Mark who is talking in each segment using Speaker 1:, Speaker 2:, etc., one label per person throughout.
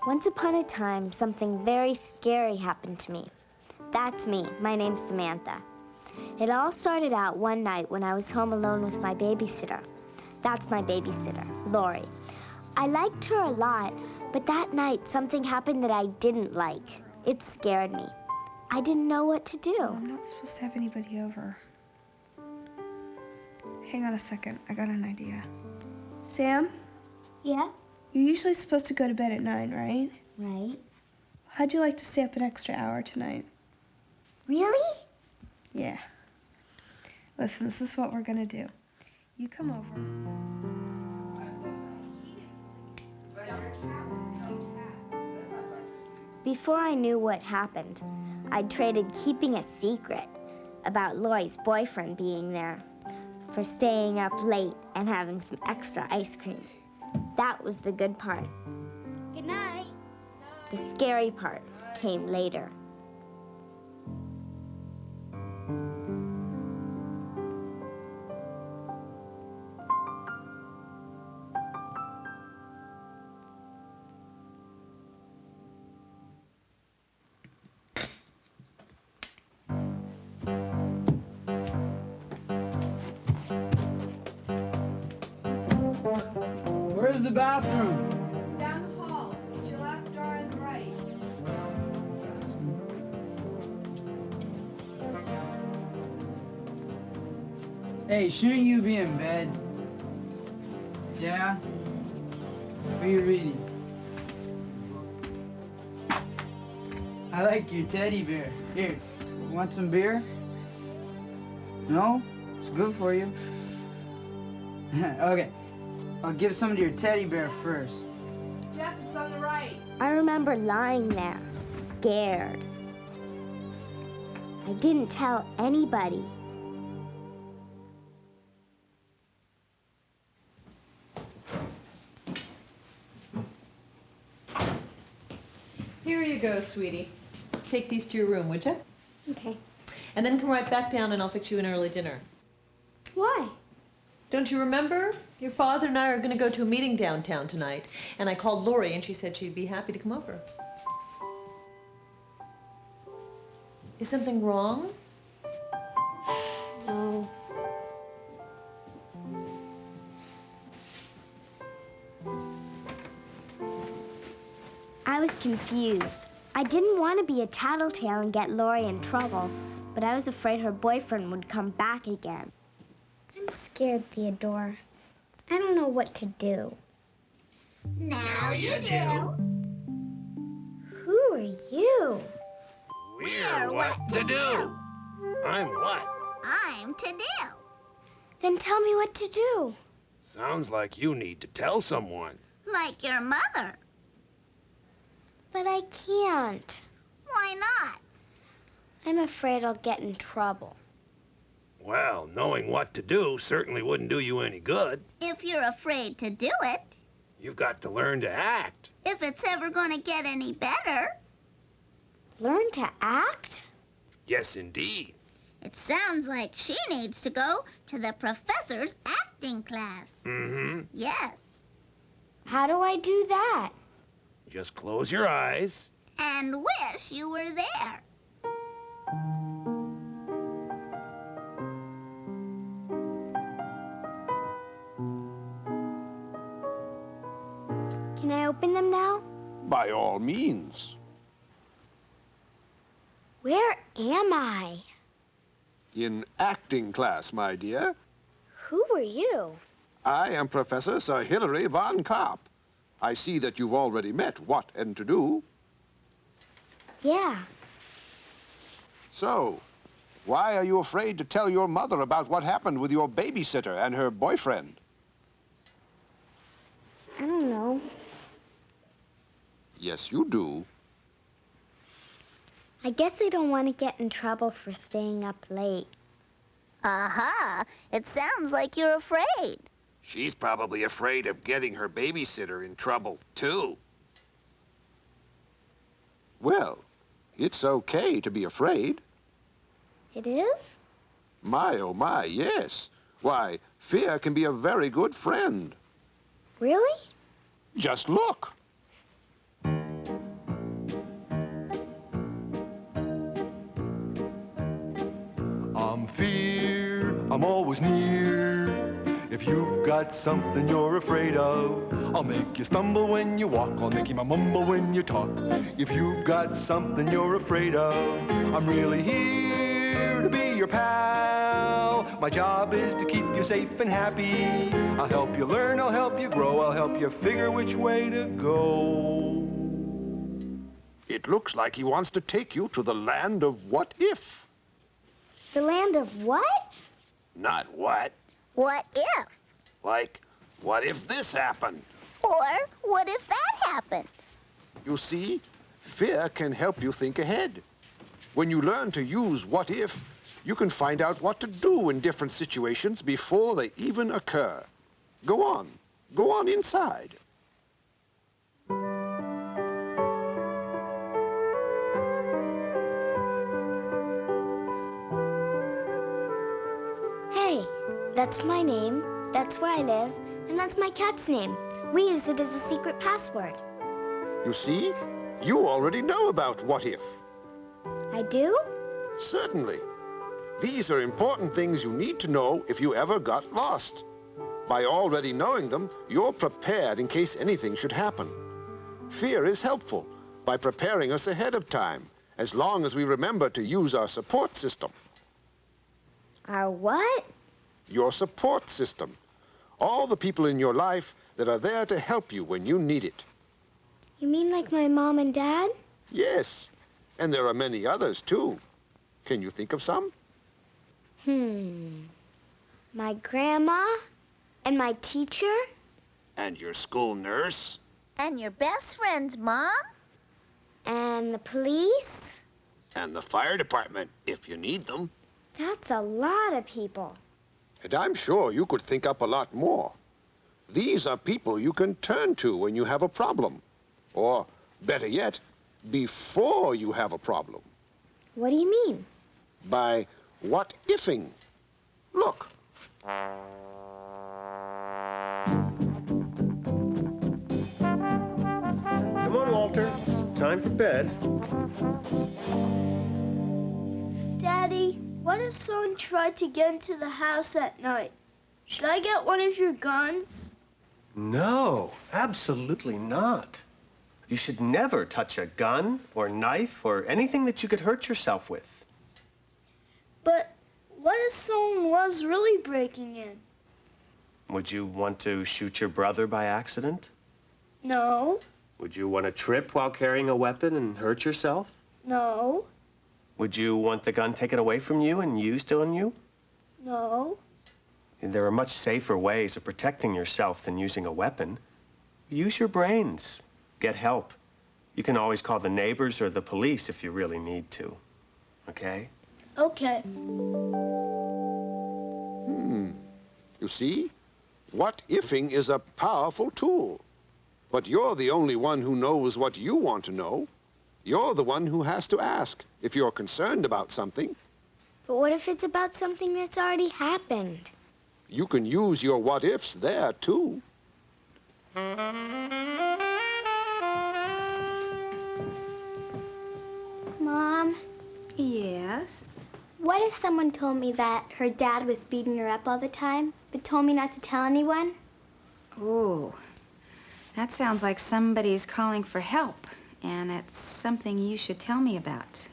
Speaker 1: Once upon a time, something very scary happened to me. That's me. My name's Samantha. It all started out one night when I was home alone with my babysitter. That's my babysitter, Lori. I liked her a lot, but that night something happened that I didn't like. It scared me. I didn't know what to do.
Speaker 2: I'm not supposed to have anybody over. Hang on a second, I got an idea. Sam?
Speaker 1: Yeah?
Speaker 2: You're usually supposed to go to bed at 9, right?
Speaker 1: Right.
Speaker 2: How'd you like to stay up an extra hour tonight?
Speaker 1: Really?
Speaker 2: Yeah. Listen, this is what we're gonna do. You come over.
Speaker 1: Before I knew what happened, I'd traded keeping a secret about Lori's boyfriend being there for staying up late and having some extra ice cream. That was the good part. Good night. The scary part came later.
Speaker 3: Where's the bathroom?
Speaker 2: Down the hall. It's your last door on the right.
Speaker 3: Hey, shouldn't you be in bed? Yeah? What are you reading? I like your teddy bear. Here, want some beer? No? It's good for you. Okay, I'll give some to your teddy bear first.
Speaker 2: Jeff, it's on the right.
Speaker 1: I remember lying there, scared. I didn't tell anybody.
Speaker 4: Here you go, sweetie. Take these to your room, would you?
Speaker 1: Okay.
Speaker 4: And then come right back down and I'll fix you an early dinner.
Speaker 1: Why?
Speaker 4: Don't you remember? Your father and I are going to go to a meeting downtown tonight. And I called Lori and she said she'd be happy to come over. Is something wrong?
Speaker 1: No. I was confused. I didn't want to be a tattletale and get Lori in trouble, but I was afraid her boyfriend would come back again. I'm scared, Theodore. I don't know what to do.
Speaker 5: Now you do.
Speaker 1: Who are you?
Speaker 5: We're what to do.
Speaker 6: I'm what?
Speaker 5: I'm Tadoo.
Speaker 1: Then tell me what to do.
Speaker 6: Sounds like you need to tell someone.
Speaker 5: Like your mother.
Speaker 1: But I can't.
Speaker 5: Why not?
Speaker 1: I'm afraid I'll get in trouble.
Speaker 6: Well, knowing what to do certainly wouldn't do you any good.
Speaker 5: If you're afraid to do it.
Speaker 6: You've got to learn to act.
Speaker 5: If it's ever going to get any better.
Speaker 1: Learn to act?
Speaker 6: Yes, indeed.
Speaker 5: It sounds like she needs to go to the professor's acting class.
Speaker 6: Mm-hmm.
Speaker 5: Yes.
Speaker 1: How do I do that?
Speaker 6: Just close your eyes.
Speaker 5: And wish you were there.
Speaker 1: Can I open them now?
Speaker 7: By all means.
Speaker 1: Where am I?
Speaker 7: In acting class, my dear.
Speaker 1: Who are you?
Speaker 7: I am Professor Sir Hilary von Kopp. I see that you've already met What and Tadoo.
Speaker 1: Yeah.
Speaker 7: So, why are you afraid to tell your mother about what happened with your babysitter and her boyfriend?
Speaker 1: I don't know.
Speaker 7: Yes, you do.
Speaker 1: I guess I don't want to get in trouble for staying up late.
Speaker 5: Aha! It sounds like you're afraid.
Speaker 6: She's probably afraid of getting her babysitter in trouble, too.
Speaker 7: Well, it's okay to be afraid.
Speaker 1: It is?
Speaker 7: My, oh my, yes. Why, fear can be a very good friend.
Speaker 1: Really?
Speaker 7: Just look.
Speaker 8: I'm always near. If you've got something you're afraid of, I'll make you stumble when you walk, I'll make you mumble when you talk. If you've got something you're afraid of, I'm really here to be your pal. My job is to keep you safe and happy. I'll help you learn, I'll help you grow, I'll help you figure which way to go.
Speaker 7: It looks like he wants to take you to the land of what if.
Speaker 1: The land of what?
Speaker 6: Not what.
Speaker 5: What if?
Speaker 6: Like, what if this happened?
Speaker 5: Or what if that happened?
Speaker 7: You see, fear can help you think ahead. When you learn to use what if, you can find out what to do in different situations before they even occur. Go on inside.
Speaker 1: Hey, that's my name, that's where I live, and that's my cat's name. We use it as a secret password.
Speaker 7: You see, you already know about what if.
Speaker 1: I do?
Speaker 7: Certainly. These are important things you need to know if you ever got lost. By already knowing them, you're prepared in case anything should happen. Fear is helpful by preparing us ahead of time, as long as we remember to use our support system.
Speaker 1: Our what?
Speaker 7: Your support system. All the people in your life that are there to help you when you need it.
Speaker 1: You mean like my mom and dad?
Speaker 7: Yes, and there are many others, too. Can you think of some?
Speaker 1: My grandma and my teacher.
Speaker 6: And your school nurse?
Speaker 5: And your best friend's mom?
Speaker 1: And the police.
Speaker 6: And the fire department, if you need them.
Speaker 1: That's a lot of people.
Speaker 7: And I'm sure you could think up a lot more. These are people you can turn to when you have a problem. Or, better yet, before you have a problem.
Speaker 1: What do you mean?
Speaker 7: By what-ifing. Look.
Speaker 9: Come on, Walter. It's time for bed.
Speaker 10: Daddy, what if someone tried to get into the house at night? Should I get one of your guns?
Speaker 9: No, absolutely not. You should never touch a gun or knife or anything that you could hurt yourself with.
Speaker 10: But what if someone was really breaking in?
Speaker 9: Would you want to shoot your brother by accident?
Speaker 10: No.
Speaker 9: Would you want to trip while carrying a weapon and hurt yourself?
Speaker 10: No.
Speaker 9: Would you want the gun taken away from you and used on you?
Speaker 10: No.
Speaker 9: There are much safer ways of protecting yourself than using a weapon. Use your brains. Get help. You can always call the neighbors or the police if you really need to. Okay?
Speaker 10: Okay.
Speaker 7: You see? What-ifing is a powerful tool. But you're the only one who knows what you want to know. You're the one who has to ask if you're concerned about something.
Speaker 1: But what if it's about something that's already happened?
Speaker 7: You can use your what-ifs there, too.
Speaker 1: Mom?
Speaker 2: Yes?
Speaker 1: What if someone told me that her dad was beating her up all the time, but told me not to tell anyone?
Speaker 2: Ooh, that sounds like somebody's calling for help, and it's something you should tell me about.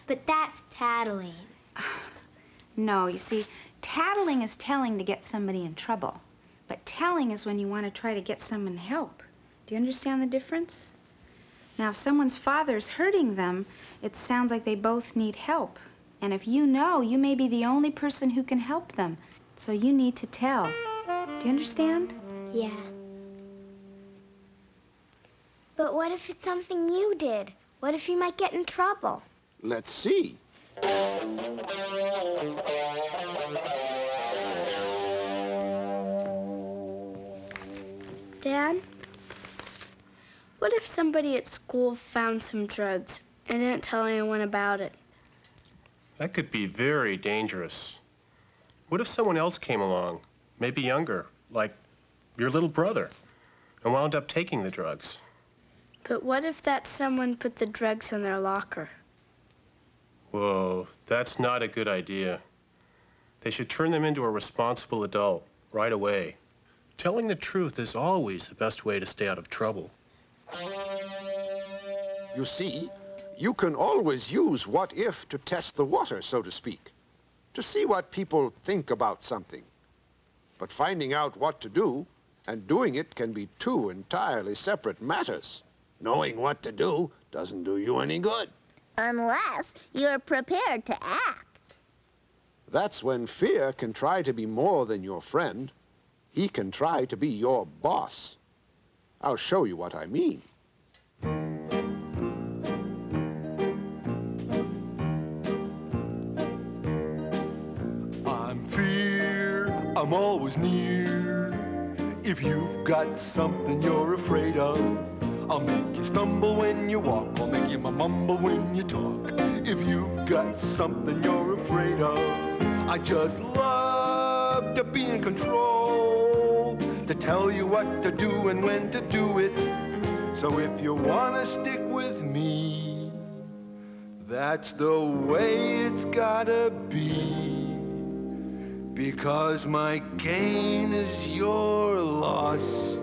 Speaker 1: But that's tattling.
Speaker 2: No, you see, tattling is telling to get somebody in trouble, but telling is when you want to try to get someone help. Do you understand the difference? Now, if someone's father's hurting them, it sounds like they both need help. And if you know, you may be the only person who can help them. So you need to tell. Do you understand?
Speaker 1: Yeah. But what if it's something you did? What if you might get in trouble?
Speaker 7: Let's see.
Speaker 10: Dad? What if somebody at school found some drugs and didn't tell anyone about it?
Speaker 9: That could be very dangerous. What if someone else came along, maybe younger, like your little brother, and wound up taking the drugs?
Speaker 10: But what if that someone put the drugs in their locker?
Speaker 9: Whoa, that's not a good idea.
Speaker 11: They should turn them into a responsible adult right away. Telling the truth is always the best way to stay out of trouble.
Speaker 7: You see, you can always use what if to test the water, so to speak, to see what people think about something. But finding out what to do and doing it can be two entirely separate matters. Knowing what to do doesn't do you any good.
Speaker 5: Unless you're prepared to act.
Speaker 7: That's when fear can try to be more than your friend. He can try to be your boss. I'll show you what I mean.
Speaker 8: I'm fear, I'm always near. If you've got something you're afraid of, I'll make you stumble when you walk, I'll make you mumble when you talk. If you've got something you're afraid of, I just love to be in control, to tell you what to do and when to do it. So if you wanna stick with me, that's the way it's gotta be. Because my gain is your loss,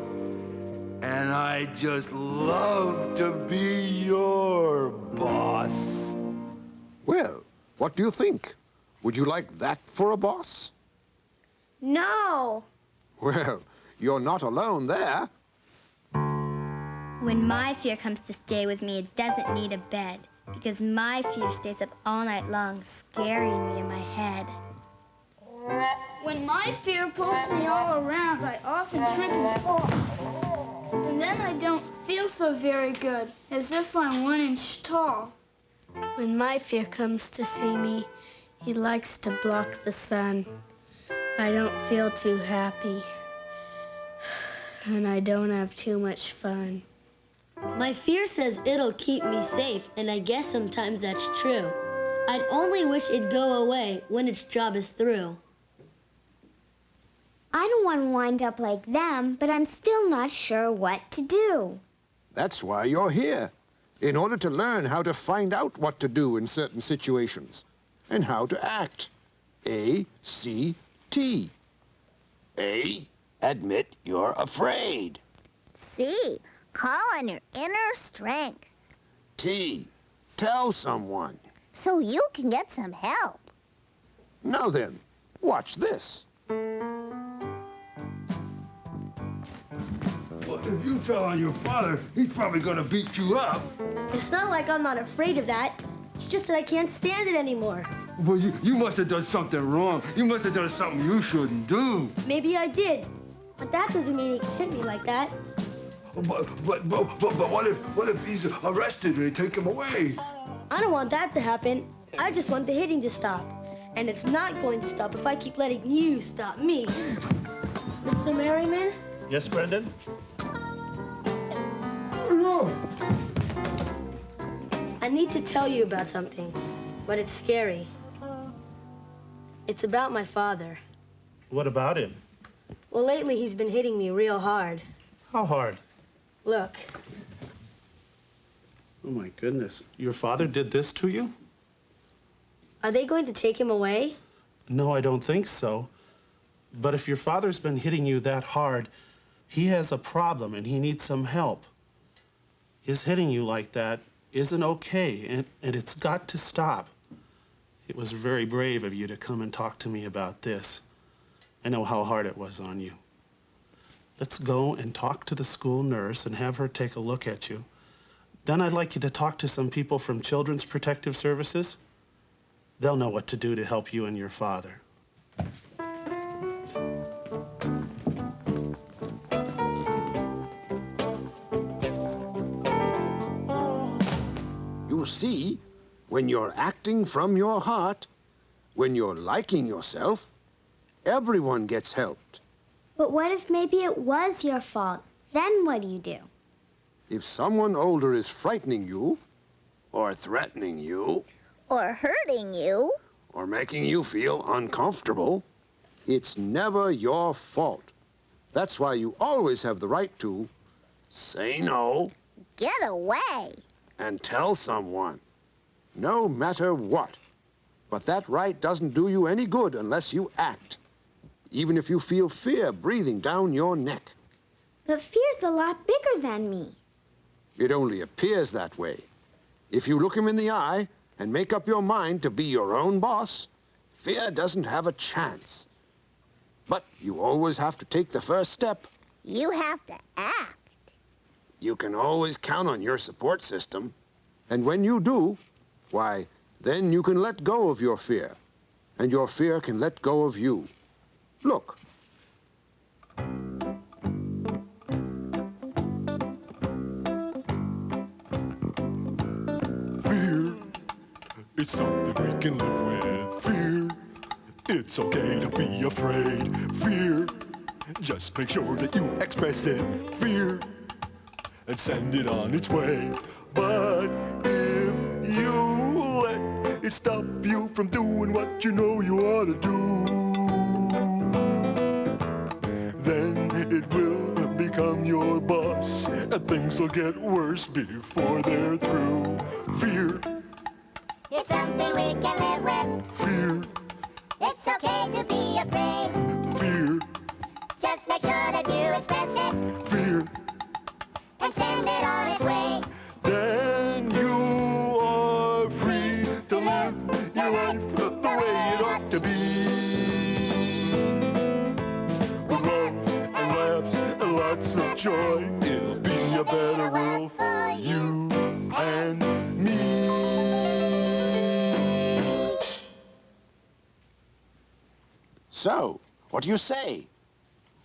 Speaker 8: and I just love to be your boss.
Speaker 7: Well, what do you think? Would you like that for a boss?
Speaker 10: No.
Speaker 7: Well, you're not alone there.
Speaker 1: When my fear comes to stay with me, it doesn't need a bed, because my fear stays up all night long, scaring me in my head.
Speaker 10: When my fear pulls me all around, I often trip and fall. And then I don't feel so very good, as if I'm 1 inch tall. When my fear comes to see me, he likes to block the sun. I don't feel too happy, and I don't have too much fun.
Speaker 12: My fear says it'll keep me safe, and I guess sometimes that's true. I'd only wish it'd go away when its job is through.
Speaker 1: I don't want to wind up like them, but I'm still not sure what to do.
Speaker 7: That's why you're here, in order to learn how to find out what to do in certain situations and how to act. A-C-T.
Speaker 6: A, admit you're afraid.
Speaker 5: C, call on your inner strength.
Speaker 6: T, tell someone.
Speaker 5: So you can get some help.
Speaker 7: Now then, watch this.
Speaker 3: Well, if you tell on your father, he's probably gonna beat you up.
Speaker 12: It's not like I'm not afraid of that. It's just that I can't stand it anymore.
Speaker 3: Well, you must have done something wrong. You must have done something you shouldn't do.
Speaker 12: Maybe I did, but that doesn't mean he can hit me like that.
Speaker 8: But what if he's arrested and they take him away?
Speaker 12: I don't want that to happen. I just want the hitting to stop. And it's not going to stop if I keep letting you stop me. Mr. Merriman?
Speaker 11: Yes, Brendan?
Speaker 12: I need to tell you about something, but it's scary. It's about my father.
Speaker 11: What about him?
Speaker 12: Well, lately he's been hitting me real hard.
Speaker 11: How hard?
Speaker 12: Look.
Speaker 13: Oh, my goodness. Your father did this to you?
Speaker 12: Are they going to take him away?
Speaker 13: No, I don't think so. But if your father's been hitting you that hard, he has a problem and he needs some help. His hitting you like that isn't okay, and it's got to stop. It was very brave of you to come and talk to me about this. I know how hard it was on you. Let's go and talk to the school nurse and have her take a look at you. Then I'd like you to talk to some people from Children's Protective Services. They'll know what to do to help you and your father.
Speaker 7: You see, when you're acting from your heart, when you're liking yourself, everyone gets helped.
Speaker 1: But what if maybe it was your fault? Then what do you do?
Speaker 7: If someone older is frightening you,
Speaker 6: Or threatening you.
Speaker 5: Or hurting you.
Speaker 7: or making you feel uncomfortable, it's never your fault. That's why you always have the right to
Speaker 6: Say no.
Speaker 5: Get away.
Speaker 7: and tell someone, no matter what. But that right doesn't do you any good unless you act, even if you feel fear breathing down your neck.
Speaker 1: But fear's a lot bigger than me.
Speaker 7: It only appears that way. If you look him in the eye and make up your mind to be your own boss, fear doesn't have a chance. But you always have to take the first step.
Speaker 5: You have to act.
Speaker 7: You can always count on your support system. And when you do, why, then you can let go of your fear. And your fear can let go of you. Look.
Speaker 8: Fear, it's something we can live with. Fear, it's okay to be afraid. Fear, just make sure that you express it. Fear, and send it on its way. But if you let it stop you from doing what you know you ought to do, then it will become your boss, and things will get worse before they're through. Fear,
Speaker 5: It's something we can live with.
Speaker 8: fear,
Speaker 5: It's okay to be afraid.
Speaker 8: fear,
Speaker 5: Just make sure that you express it
Speaker 8: fear.
Speaker 5: and send it on its way.
Speaker 8: Then you are free to live your life the way it ought to be. With love and laughs and lots of joy, it'll be a better world for you and me.
Speaker 7: So, what do you say?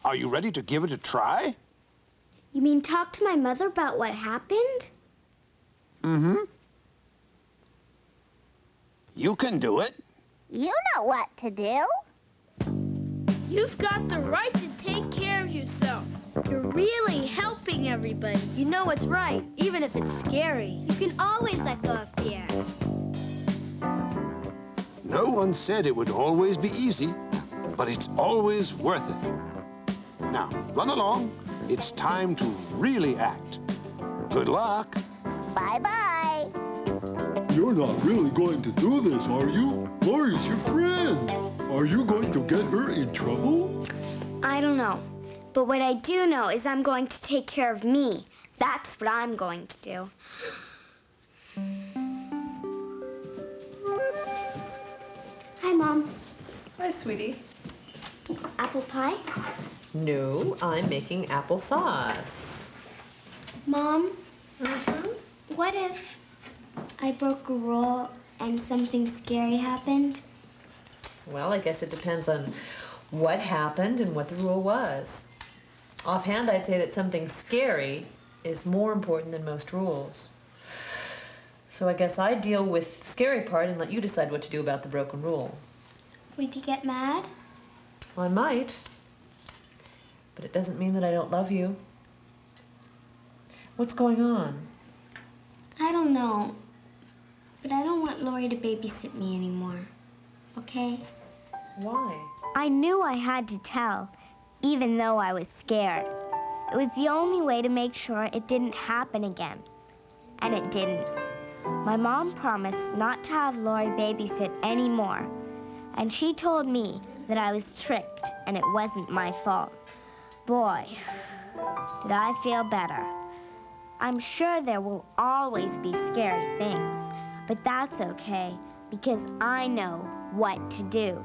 Speaker 7: Are you ready to give it a try?
Speaker 1: You mean talk to my mother about what happened?
Speaker 7: Mm-hmm. You can do it.
Speaker 5: You know what to do.
Speaker 10: You've got the right to take care of yourself. You're really helping everybody.
Speaker 12: You know what's right, even if it's scary.
Speaker 1: You can always let go of fear.
Speaker 7: No one said it would always be easy, but it's always worth it. Now, run along. It's time to really act. Good luck.
Speaker 5: Bye-bye.
Speaker 8: You're not really going to do this, are you? Lori's your friend. Are you going to get her in trouble?
Speaker 1: I don't know. But what I do know is I'm going to take care of me. That's what I'm going to do. Hi, Mom.
Speaker 4: Hi, sweetie.
Speaker 1: Apple pie?
Speaker 4: No, I'm making applesauce.
Speaker 1: Mom, what if I broke a rule and something scary happened?
Speaker 4: Well, I guess it depends on what happened and what the rule was. Offhand, I'd say that something scary is more important than most rules. So I guess I'd deal with the scary part and let you decide what to do about the broken rule.
Speaker 1: Would you get mad?
Speaker 4: Well, I might, but it doesn't mean that I don't love you. What's going on?
Speaker 1: I don't know. But I don't want Lori to babysit me anymore. Okay?
Speaker 4: Why?
Speaker 1: I knew I had to tell, even though I was scared. It was the only way to make sure it didn't happen again. And it didn't. My mom promised not to have Lori babysit anymore. And she told me that I was tricked and it wasn't my fault. Boy, did I feel better. I'm sure there will always be scary things, but that's okay because I know what to do.